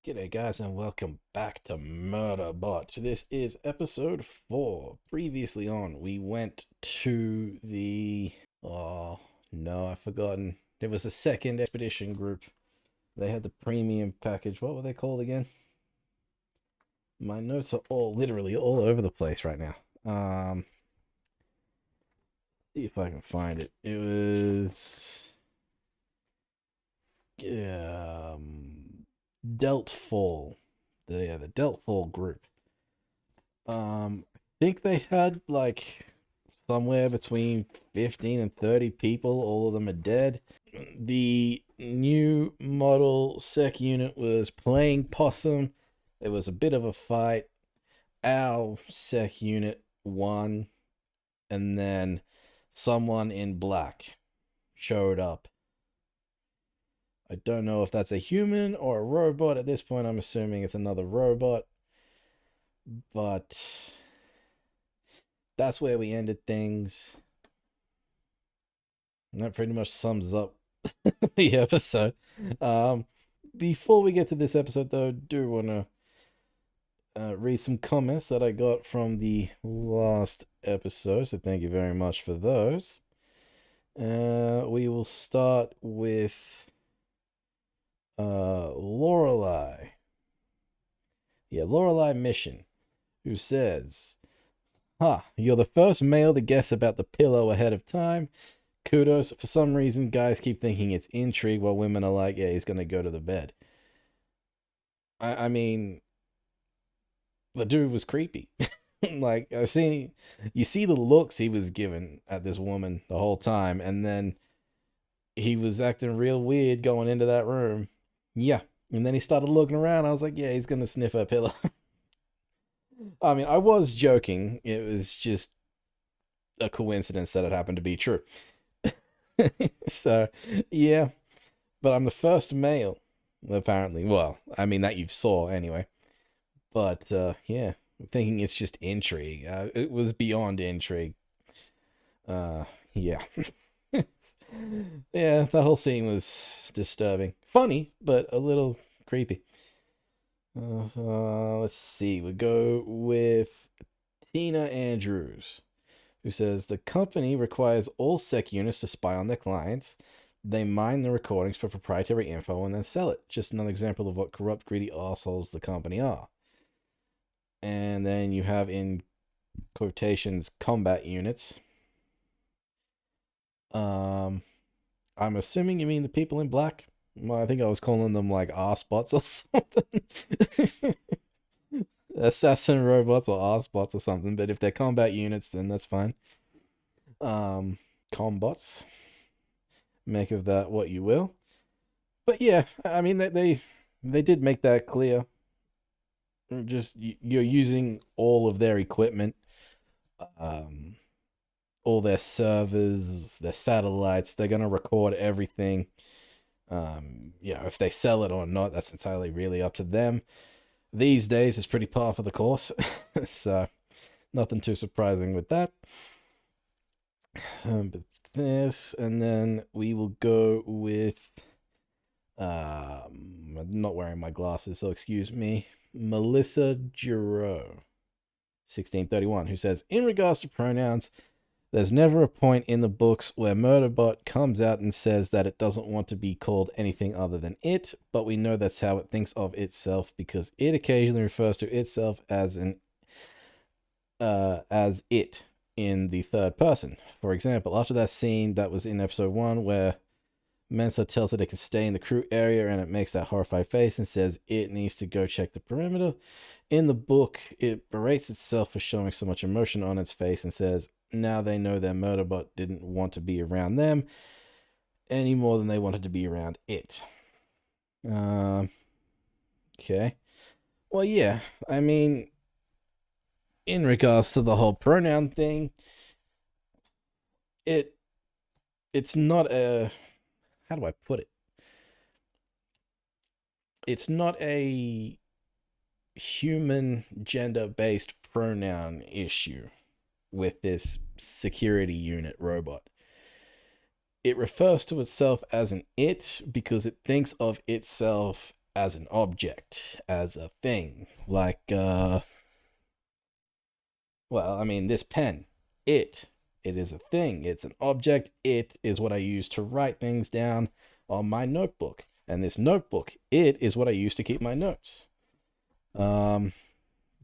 G'day guys and welcome back to Murderbot. This is episode 4. Previously on, we went to the... Oh, no, I've forgotten. There was a second expedition group. They had the premium package. What were they called again? My notes are literally all over the place right now. See if I can find it. It was... Dealt Fall. The Dealt Fall group. I think they had like somewhere between 15 and 30 people. All of them are dead. The new model sec unit was playing possum. There was a bit of a fight. Our sec unit won, and then someone in black showed up. I don't know if that's a human or a robot. At this point, I'm assuming it's another robot. But that's where we ended things. And that pretty much sums up the episode. Before we get to this episode, though, I do want to read some comments that I got from the last episode. So thank you very much for those. We will start with Lorelei. Yeah, Lorelei Mission, who says, you're the first male to guess about the pillow ahead of time. Kudos. For some reason, guys keep thinking it's intrigue while women are like, yeah, he's going to go to the bed. I mean, the dude was creepy. Like, you see the looks he was giving at this woman the whole time, and then he was acting real weird going into that room. Yeah. And then he started looking around. I was like, yeah, he's going to sniff her pillow. I mean, I was joking. It was just a coincidence that it happened to be true. So, yeah. But I'm the first male, apparently. Well, I mean, that you saw anyway. But, yeah. I'm thinking it's just intrigue. It was beyond intrigue. Yeah. Yeah, the whole scene was disturbing. Funny, but a little creepy. Let's see. We go with Tina Andrews, who says the company requires all sec units to spy on their clients. They mine the recordings for proprietary info and then sell it. Just another example of what corrupt, greedy assholes the company are. And then you have in quotations combat units. I'm assuming you mean the people in black. Well, I think I was calling them like R-spots or something. Assassin robots or R-spots or something. But if they're combat units, then that's fine. Combots. Make of that what you will. But yeah, I mean they did make that clear. Just you're using all of their equipment. All their servers, their satellites, they're going to record everything. If they sell it or not, that's entirely really up to them. These days, it's pretty par for the course. So, nothing too surprising with that. But this, and then we will go with, I'm not wearing my glasses, so excuse me, Melissa Giroux, 1631, who says, in regards to pronouns, there's never a point in the books where Murderbot comes out and says that it doesn't want to be called anything other than it, but we know that's how it thinks of itself because it occasionally refers to itself as it in the third person. For example, after that scene that was in episode 1 where Mensa tells it can stay in the crew area and it makes that horrified face and says it needs to go check the perimeter. In the book, it berates itself for showing so much emotion on its face and says, now they know their Murderbot didn't want to be around them any more than they wanted to be around it. Okay. Well, yeah, I mean, in regards to the whole pronoun thing, it's not a... How do I put it? It's not a human gender-based pronoun issue with this security unit robot. It refers to itself as an it because it thinks of itself as an object, as a thing. Like, well, I mean, this pen, it is a thing. It's an object. It is what I use to write things down on my notebook. And this notebook, it is what I use to keep my notes.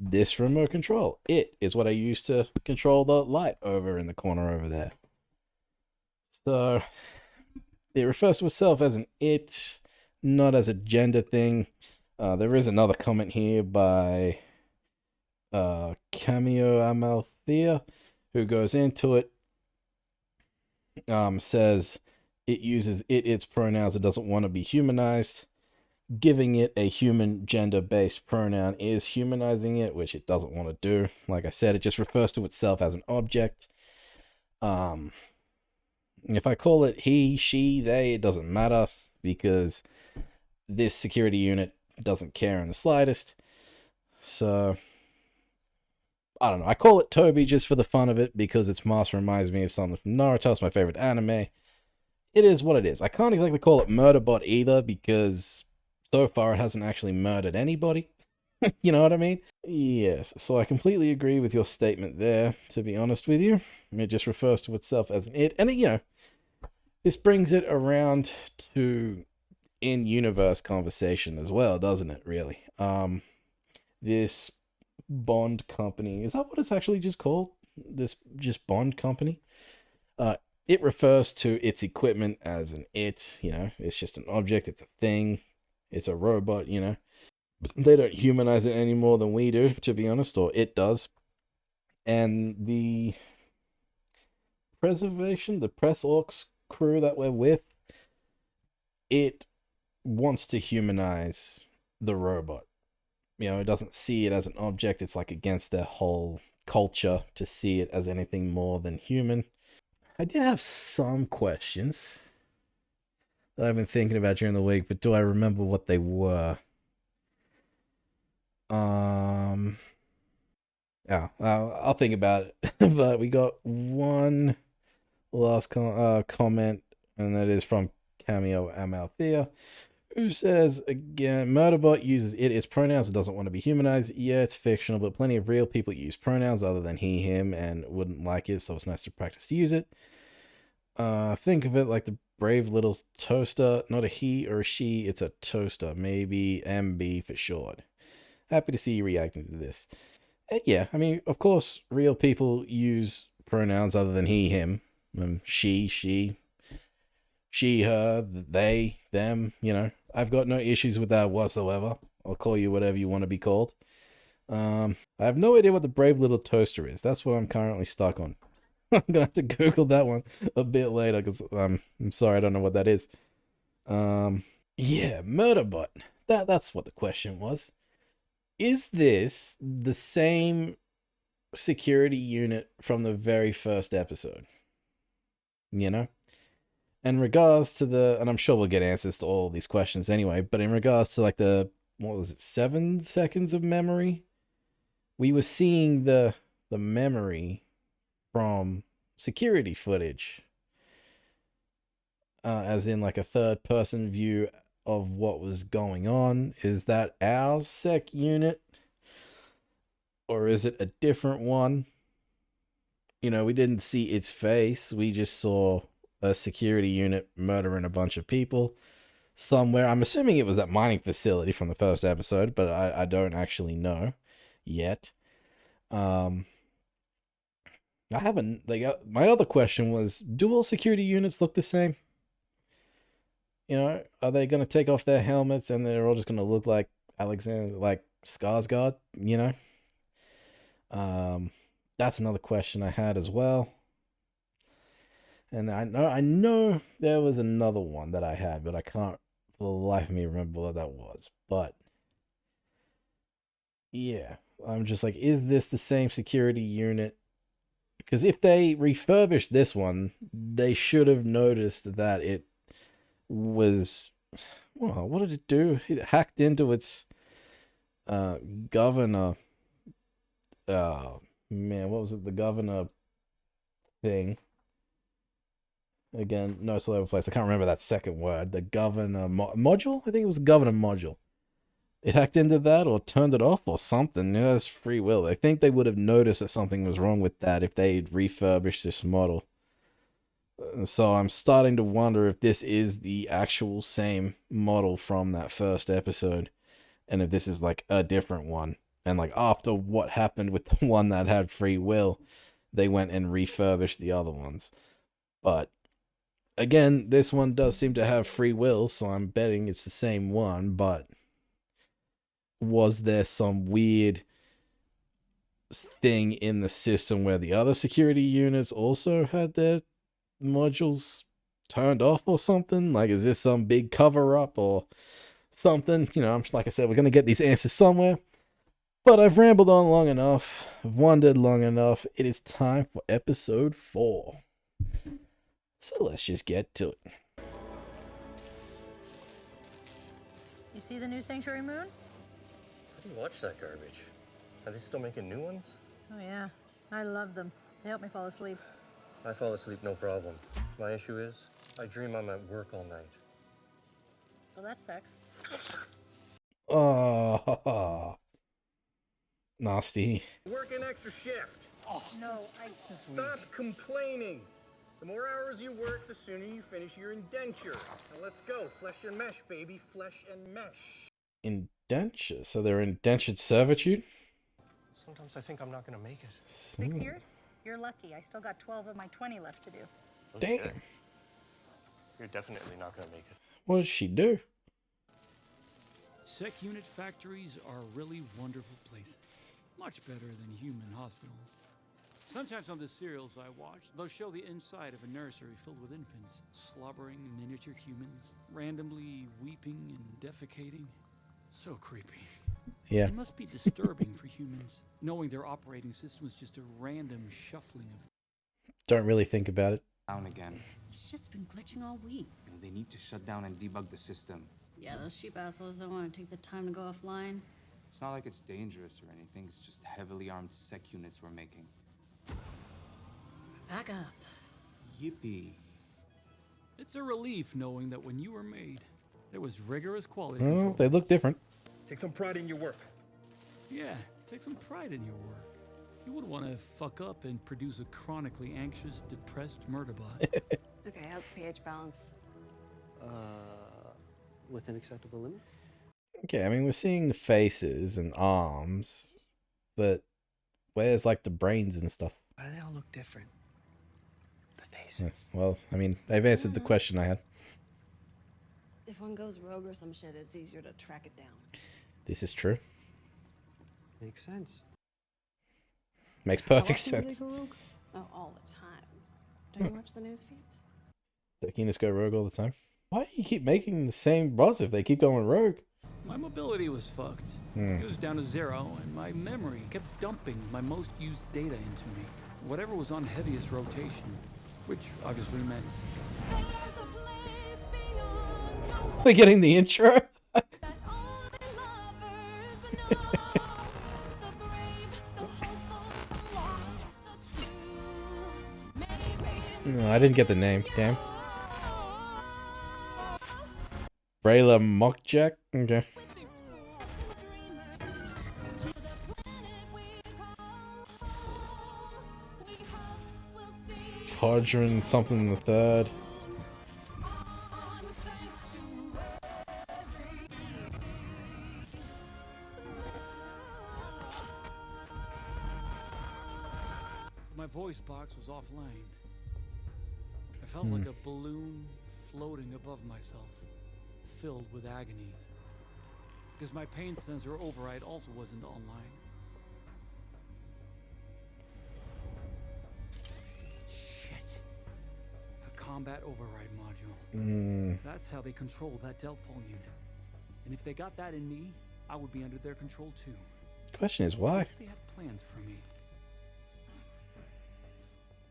This remote control, it is what I use to control the light over in the corner over there. So it refers to itself as an it, not as a gender thing. There is another comment here by Cameo Amalthea, who goes into it. Says it uses its pronouns. It doesn't want to be humanized. Giving it a human gender-based pronoun is humanizing it, which it doesn't want to do. Like I said, it just refers to itself as an object. If I call it he, she, they, it doesn't matter, because this security unit doesn't care in the slightest. So, I don't know. I call it Toby just for the fun of it, because its mask reminds me of something from Naruto. It's my favorite anime. It is what it is. I can't exactly call it Murderbot either, because so far it hasn't actually murdered anybody. You know what I mean? Yes, so I completely agree with your statement there, to be honest with you. It just refers to itself as an it. And, this brings it around to in-universe conversation as well, doesn't it, really? This Bond company, is that what it's actually just called? This just Bond company? It refers to its equipment as an it, it's just an object, it's a thing, it's a robot, They don't humanize it any more than we do, to be honest, or it does. And the the press orcs crew that we're with, it wants to humanize the robot. It doesn't see it as an object. It's like against their whole culture to see it as anything more than human. I did have some questions that I've been thinking about during the week, but do I remember what they were? Yeah, I'll think about it. But we got one last comment, and that is from Cameo Amalthea, who says, again, Murderbot uses its pronouns and doesn't want to be humanized. Yeah, it's fictional, but plenty of real people use pronouns other than he, him, and wouldn't like it, so it's nice to practice to use it. Think of it like the brave little toaster, not a he or a she, it's a toaster, maybe MB for short. Happy to see you reacting to this. Yeah, I mean, of course, real people use pronouns other than he, him, she, her, they, them, I've got no issues with that whatsoever. I'll call you whatever you want to be called. I have no idea what the brave little toaster is. That's what I'm currently stuck on. I'm gonna have to Google that one a bit later, because I'm sorry, I don't know what that is. Yeah, Murderbot. That's what the question was. Is this the same security unit from the very first episode? In regards to and I'm sure we'll get answers to all these questions anyway, but in regards to like what was it, 7 seconds of memory? We were seeing the memory from security footage, as in like a third person view of what was going on. Is that our sec unit, or is it a different one? We didn't see its face. We just saw a security unit murdering a bunch of people somewhere. I'm assuming it was that mining facility from the first episode, but I don't actually know yet. I haven't. My other question was, do all security units look the same? Are they going to take off their helmets and they're all just going to look like Alexander, like Skarsgård? That's another question I had as well. And I know there was another one that I had, but I can't for the life of me remember what that was. But yeah, I'm just like, is this the same security unit? Because if they refurbished this one, they should have noticed that it was, well, what did it do? It hacked into its governor. Man, what was it? The governor thing. Again, no, it's all over the place. I can't remember that second word. The governor module? I think it was governor module. it hacked into that or turned it off or something. It has free will. I think they would have noticed that something was wrong with that if they'd refurbished this model. So I'm starting to wonder if this is the actual same model from that first episode, and if this is like a different one. And like after what happened with the one that had free will, they went and refurbished the other ones. But again, this one does seem to have free will, so I'm betting it's the same one. But was there some weird thing in the system where the other security units also had their modules turned off or something? Like, is this some big cover up or something? You know, like I said, we're gonna get these answers somewhere. But I've rambled on long enough. I've wandered long enough. It is time for episode 4. So let's just get to it. You see the new Sanctuary Moon? How do you watch that garbage? Are they still making new ones? Oh yeah, I love them. They help me fall asleep. I fall asleep no problem. My issue is, I dream I'm at work all night. Well, that sucks. Oh, nasty. Work an extra shift. Oh, no, Stop complaining. The more hours you work, the sooner you finish your indenture. Now let's go. Flesh and mesh, baby. Flesh and mesh. Indenture? So they're indentured servitude? Sometimes I think I'm not going to make it. 6 years? You're lucky. I still got 12 of my 20 left to do. Damn. Okay. You're definitely not going to make it. What did she do? Sec unit factories are really wonderful places. Much better than human hospitals. Sometimes on the serials I watch, they'll show the inside of a nursery filled with infants, slobbering miniature humans, randomly weeping and defecating. So creepy. Yeah. It must be disturbing for humans, knowing their operating system is just a random shuffling of... Don't really think about it. Down again. Shit's been glitching all week. And they need to shut down and debug the system. Yeah, those cheap assholes don't want to take the time to go offline. It's not like it's dangerous or anything, it's just heavily armed sec units we're making. Back up. Yippee. It's a relief knowing that when you were made, there was rigorous quality Well, control. they look different. Take some pride in your work. Yeah, take some pride in your work. You would want to fuck up and produce a chronically anxious, depressed Murderbot. Okay, how's the pH balance? Within acceptable limits? Okay, I mean, we're seeing the faces and arms, but where's like the brains and stuff? Why do they all look different? The faces. Yeah, well, I mean, they've answered the question I had. If one goes rogue or some shit, it's easier to track it down. This is true. Makes sense. Makes How perfect often do they sense. go rogue? Oh, all the time. Don't you watch the news feeds? They can just go rogue all the time. Why do you keep making the same boss if they keep going rogue? My mobility was fucked. It was down to 0, and my memory kept dumping my most used data into me. Whatever was on heaviest rotation, which obviously meant... We're getting the intro. No, I didn't get the name. Damn. Brayla Mockjack? Okay. Podron something the third. My voice box was offline. I felt like a balloon floating above myself, filled with agony. Because my pain sensor override also wasn't online. Shit. A combat override module. That's how they control that Delphone unit. And if they got that in me, I would be under their control too. Question is why? They have plans for me.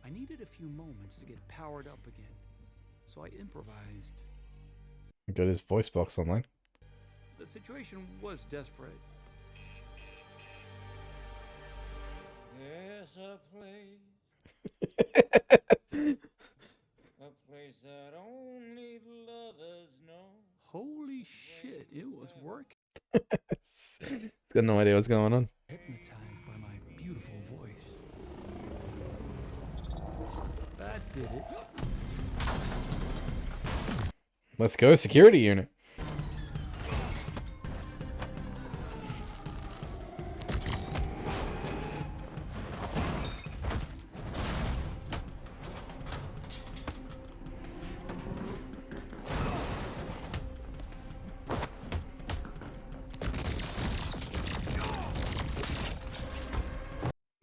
I needed a few moments to get powered up again, so I improvised. Got his voice box online. The situation was desperate. There's a place that only lovers know. Holy shit, it was working. It's got no idea what's going on. Hypnotized by my beautiful voice. That did it. Let's go, security unit.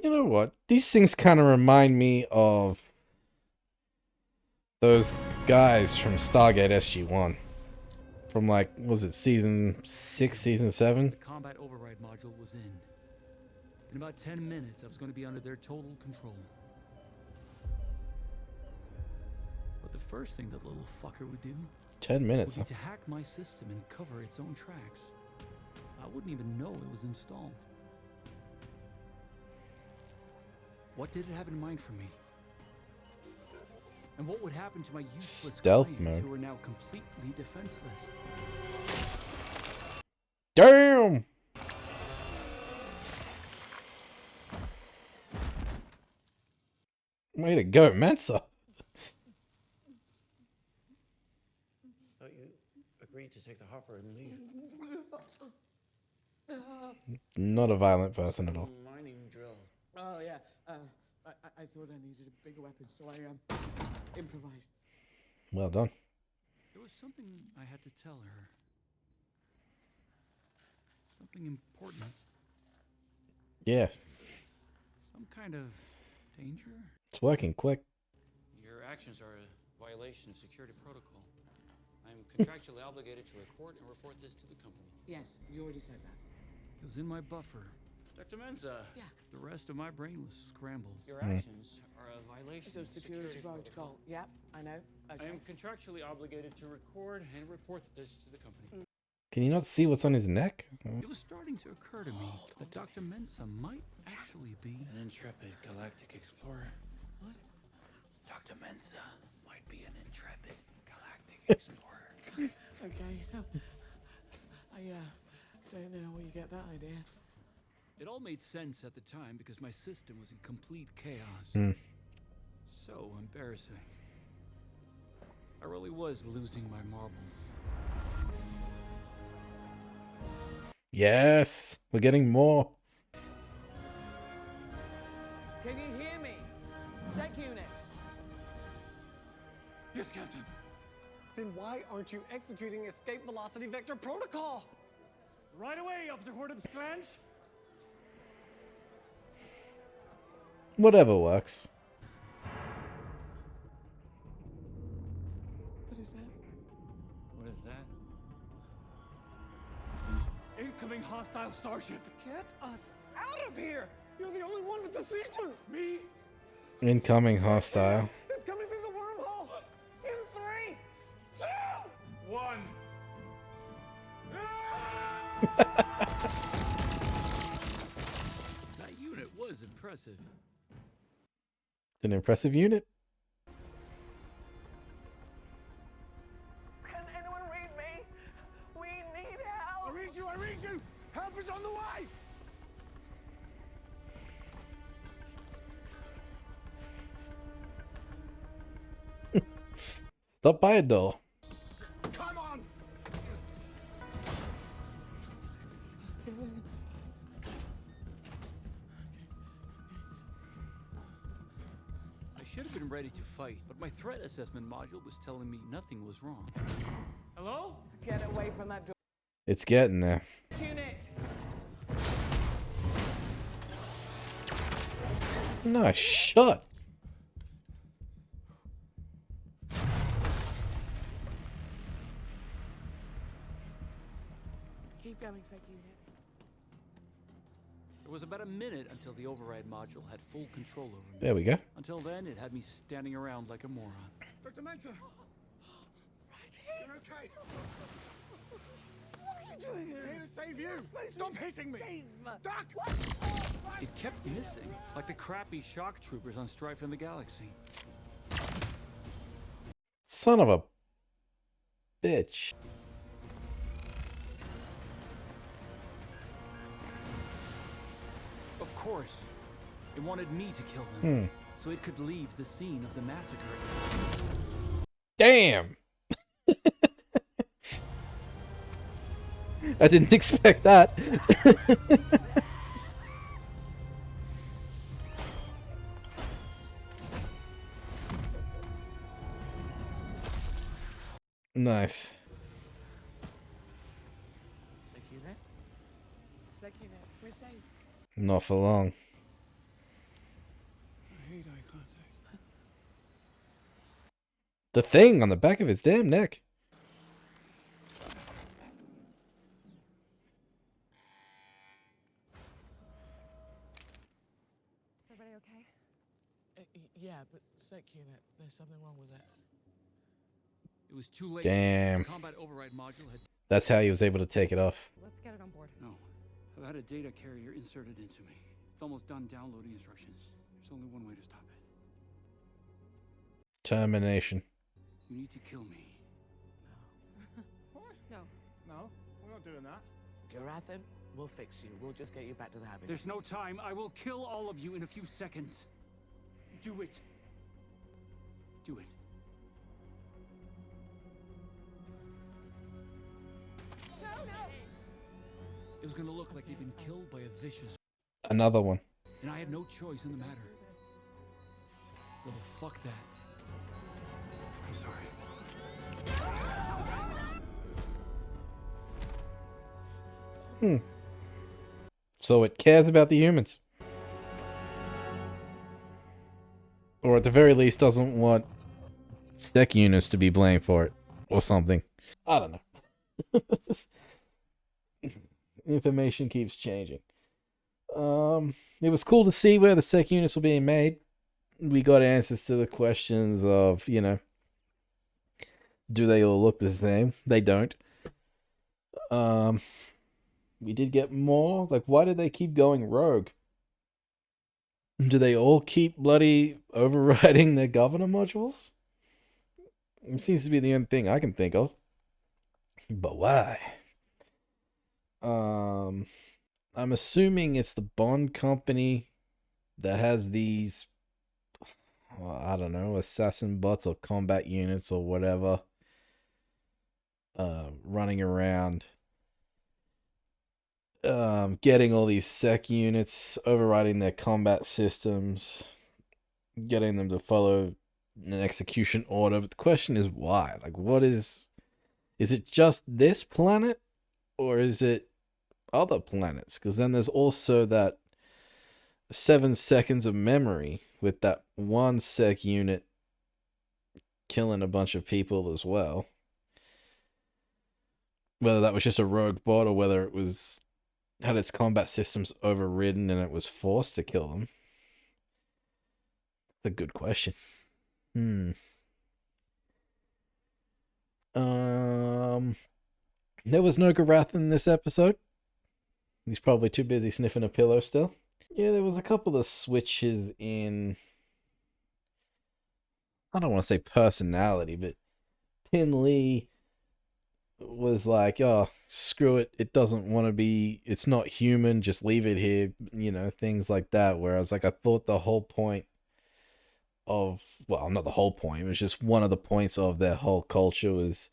You know what? These things kind of remind me of those guys from Stargate SG-1. From like, was it season 6, season 7? The combat override module was in. In about 10 minutes, I was going to be under their total control. But the first thing that little fucker would do 10 minutes, would huh? be to hack my system and cover its own tracks. I wouldn't even know it was installed. What did it have in mind for me? And what would happen to my useless Stealth clients mode. who are now completely defenseless? Damn! Way to go, Mensa. Thought you agreed to take the hopper and leave. Not a violent person at all. Mining drill. Oh, yeah. I thought I needed a bigger weapon, so I improvised. Well done. There was something I had to tell her. Something important. Yeah, Some kind of danger? it's working quick. Your actions are a violation of security protocol. I'm contractually obligated to record and report this to the company. Yes, you already said that. It was in my buffer. Dr. Menza, Yeah. The rest of my brain was scrambled. your actions are a violation So of security protocol. Yep, I know. I Okay. am contractually obligated to record and report this to the company. Can you not see what's on his neck? It was starting to occur to me that Dr. Mensa might actually be An intrepid galactic explorer. What? Dr. Menza might be an intrepid galactic explorer. Okay. I don't know where you get that idea. It all made sense at the time because my system was in complete chaos. So embarrassing. I really was losing my marbles. Yes, we're getting more. Can you hear me? Sec unit. Yes, Captain. Then why aren't you executing escape velocity vector protocol? Right away, Officer Hordham Strange. Whatever works. What is that? What is that? Incoming hostile starship. Get us out of here! You're the only one with the sequence! Me? Incoming hostile. It's coming through the wormhole! In 3, 2, 1. That unit was impressive. It's an impressive unit. Can anyone read me? We need help! I read you! I read you! Help is on the way! Stop by a door. Come on! I should have been ready to fight, but my threat assessment module was telling me nothing was wrong. Hello? Get away from that door. It's getting there. Unit. Nice shot. Keep going, sec unit. It was about a minute until the override module had full control over me. There we go. Until then, it had me standing around like a moron. Dr. Mensa! Right, you're okay. What are you doing here? I'm here to save you! Stop hitting me! Duck! It kept missing, like the crappy shock troopers on Strife in the Galaxy. Son of a bitch. course, it wanted me to kill them, so it could leave the scene of the massacre. Damn! I didn't expect that. Nice. We're safe. Not for long. I hate eye contact. The thing on the back of his damn neck. Is everybody okay? Yeah, but sec unit, there's something wrong with it. It was too late. Damn. The combat override module had... That's how he was able to take it off. Let's get it on board. No. I've had a data carrier inserted into me. It's almost done downloading instructions. There's only one way to stop it. Termination. You need to kill me. What? No. No, we're not doing that. Garathan, we'll fix you. We'll just get you back to the habit. There's no time. I will kill all of you in a few seconds. Do it. Do it. No, no! It was gonna look like they'd been killed by a vicious... Another one. And I had no choice in the matter. Well, fuck that. I'm sorry. So it cares about the humans. Or at the very least doesn't want sec units to be blamed for it. Or something. I don't know. Information keeps changing. It was cool to see where the sec units were being made. We got answers to the questions of, you know, do they all look the same? They don't. We did get more. Like, why did they keep going rogue? Do they all keep bloody overriding their governor modules? It seems to be the only thing I can think of. But why? I'm assuming it's the Bond company that has these, I don't know, assassin bots or combat units or whatever, running around, getting all these sec units, overriding their combat systems, getting them to follow an execution order. But the question is why? Like, what is it just this planet? Or is it other planets? Because then there's also that 7 seconds of memory with that one sec unit killing a bunch of people as well. Whether that was just a rogue bot or whether it was had its combat systems overridden and it was forced to kill them. That's a good question. There was no Garath in this episode. He's probably too busy sniffing a pillow still. Yeah, there was a couple of switches in, I don't want to say personality, but Tin Lee was like, oh, screw it. It doesn't want to be, it's not human. Just leave it here. You know, things like that. Whereas, like, I thought the whole point of, well, not the whole point. It was just one of the points of their whole culture was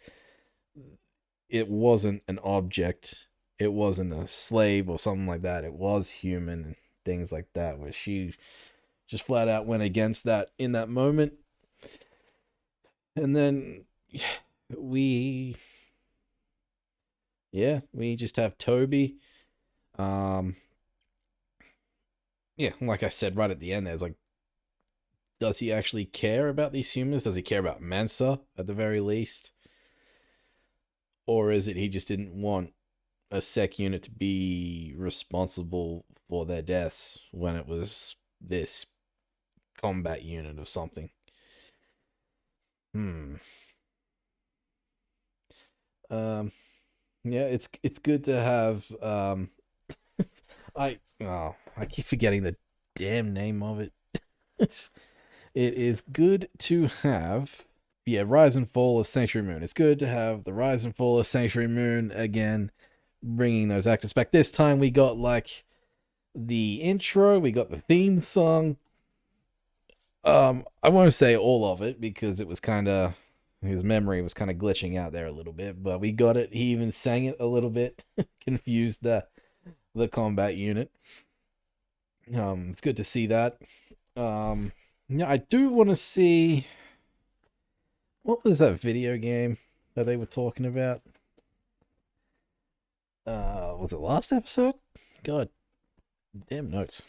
it wasn't an object. It wasn't a slave or something like that. It was human and things like that, where she just flat out went against that in that moment. And then we just have Toby. Yeah, like I said right at the end, there's like, does he actually care about these humans? Does he care about Mensa at the very least? Or is it he just didn't want a sec unit to be responsible for their deaths when it was this combat unit or something? Yeah, it's good to have I keep forgetting the damn name of it. It is good to have, yeah, Rise and Fall of Sanctuary Moon. It's good to have the Rise and Fall of Sanctuary Moon again, bringing those actors back. This time we got like the intro, we got the theme song. I won't say all of it because it was kind of, his memory was kind of glitching out there a little bit, but we got it. He even sang it a little bit, confused the combat unit. It's good to see that. Yeah, I do want to see, what was that video game that they were talking about? Was it last episode? God, damn notes.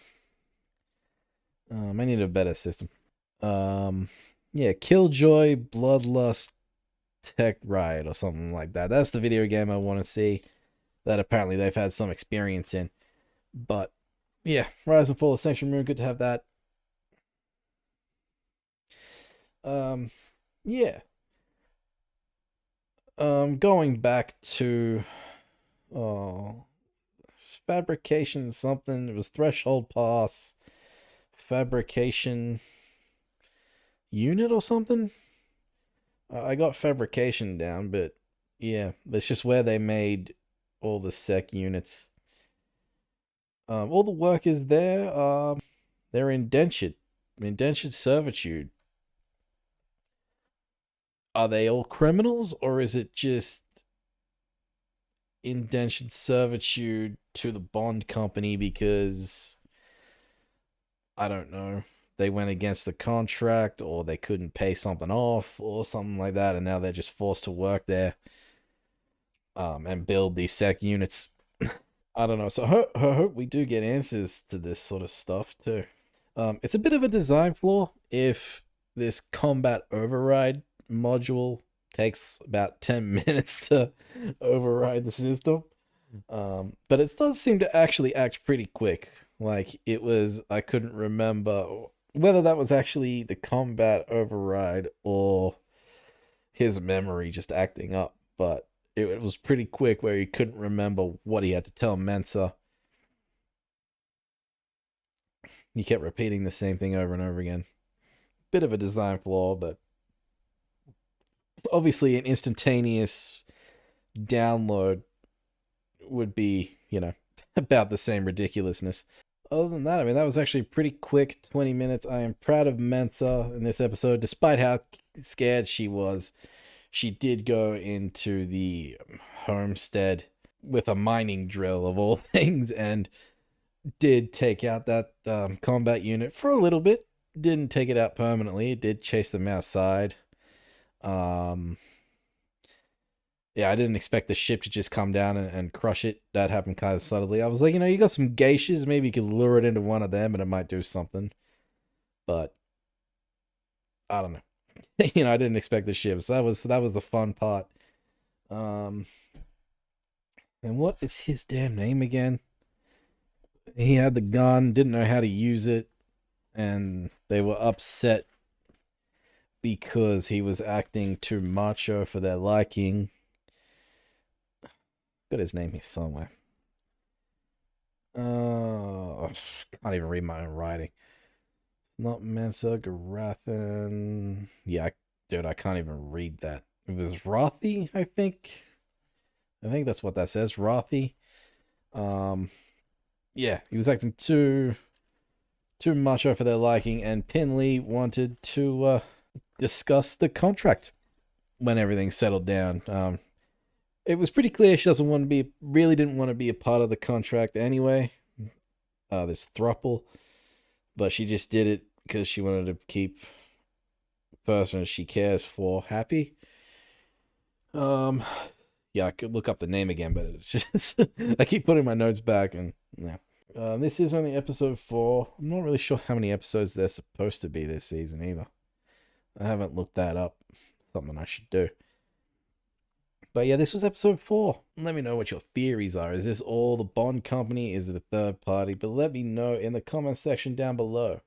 I need a better system. Yeah, Killjoy Bloodlust Tech Ride or something like that. That's the video game I want to see that apparently they've had some experience in. But yeah, Rise and Fall of Sanctuary Moon, good to have that. Yeah. Going back to fabrication something, it was Threshold Pass, fabrication unit or something. I got fabrication down, but yeah, that's just where they made all the sec units. All the workers there, they're indentured servitude. Are they all criminals, or is it just indentured servitude to the bond company because, I don't know, they went against the contract, or they couldn't pay something off, or something like that, and now they're just forced to work there and build these sec units. I don't know. So I hope we do get answers to this sort of stuff too. It's a bit of a design flaw if this combat override module takes about 10 minutes to override the system. But it does seem to actually act pretty quick. Like it was, I couldn't remember whether that was actually the combat override or his memory just acting up, but it was pretty quick where he couldn't remember what he had to tell Mensa. He kept repeating the same thing over and over again. Bit of a design flaw, but obviously an instantaneous download would be, you know, about the same ridiculousness. Other than that, I mean, that was actually pretty quick, 20 minutes. I am proud of Mensa in this episode, despite how scared she was. She did go into the homestead with a mining drill of all things and did take out that combat unit for a little bit. Didn't take it out permanently. It did chase them outside. Yeah, I didn't expect the ship to just come down and crush it. That happened kind of subtly. I was like, you know, you got some geishas. Maybe you could lure it into one of them and it might do something. But I don't know. You know, I didn't expect the ships. That was the fun part. And what is his damn name again? He had the gun, didn't know how to use it, and they were upset because he was acting too macho for their liking. Got his name here somewhere. I can't even read my own writing. Not Mensa, Garathan. Yeah, dude, I can't even read that. It was Rothi, I think. I think that's what that says, Rothi. Yeah, he was acting too macho for their liking, and Pinley wanted to discuss the contract when everything settled down. It was pretty clear she really didn't want to be a part of the contract anyway. This throuple. But she just did it because she wanted to keep the person she cares for happy. Yeah, I could look up the name again, but it's just I keep putting my notes back, and yeah. This is only episode 4. I'm not really sure how many episodes there's supposed to be this season either. I haven't looked that up. Something I should do. But yeah, this was episode 4. Let me know what your theories are. Is this all the Bond company? Is it a third party? But let me know in the comment section down below.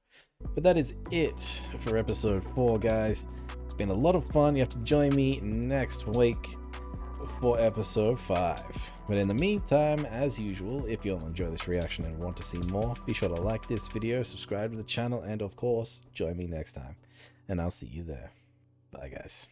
But that is it for episode 4, guys. It's been a lot of fun. You have to join me next week for episode 5. But in the meantime, as usual, if you all enjoy this reaction and want to see more, be sure to like this video, subscribe to the channel, and of course, join me next time. And I'll see you there. Bye, guys.